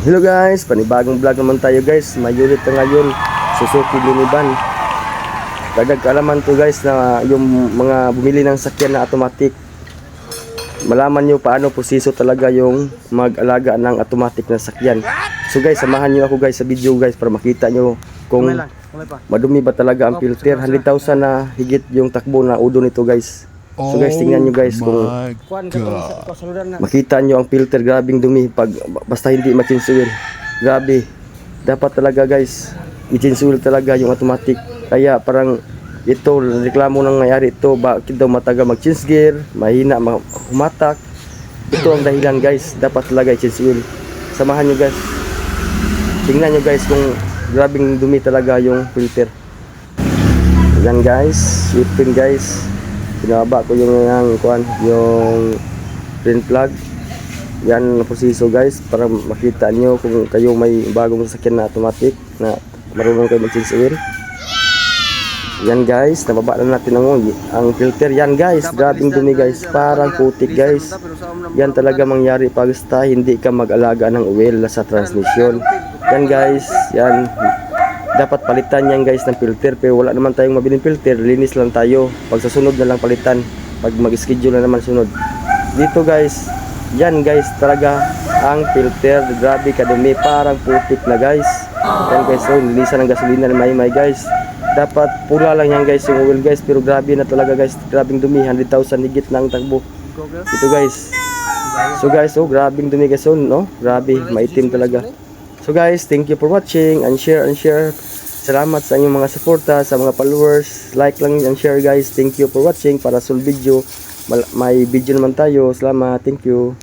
Hello guys, panibagong vlog naman tayo guys. May unit na ngayon, Suzuki Minivan. Dagdag kaalaman to guys na yung mga bumili ng sakyan na automatic, malaman nyo paano proseso talaga yung mag-alaga ng automatic na sakyan. So guys, samahan nyo ako guys sa video guys para makita nyo kung madumi ba talaga ang filter. 100,000 na higit yung takbo na udo nito guys. So guys, tingnan nyo guys kung makita nyo ang filter. Grabing dumi pag basta hindi ma-change oil. Grabe, dapat talaga guys i-change oil talaga yung automatic. Kaya parang ito, reklamo nang nangyari ito, bakit daw matagal mag-change gear, mahina humatak. Ito ang dahilan guys, dapat talaga i-change oil. Samahan nyo guys, tingnan nyo guys kung grabing dumi talaga yung filter. Yan guys, sweepin guys. Pinababa ko yung print plug. Yan ang proseso guys para makita nyo kung kayo may bagong sasakyan na automatic na marunong kayo mag-change oil. Yan guys, nababa na natin ang filter. Yan guys, grabing dumi guys, parang putik guys. Yan talaga mangyari pag hindi ka mag-alaga ng oil sa transmission. Yan guys, yan dapat palitan yan guys ng filter, pero wala naman tayong mabiling filter, linis lang tayo. Pag sa sunod na lang palitan, pag mag-schedule na naman sunod. Dito guys, yan guys talaga ang filter, grabe kadumi, parang putik na guys. Yan guys, so linisan ng gasolina na may guys. Dapat pula lang yan guys yung oil guys, pero grabe na talaga guys, grabing dumi. 100,000 higit na ang takbo ito guys. So guys, oh grabing dumi guys, oh, no? Grabe, maitim talaga. So guys, thank you for watching and share. Salamat sa inyong mga suporta, sa mga followers. Like lang and share guys. Thank you for watching. Para sa video, may video naman tayo. Salamat, thank you.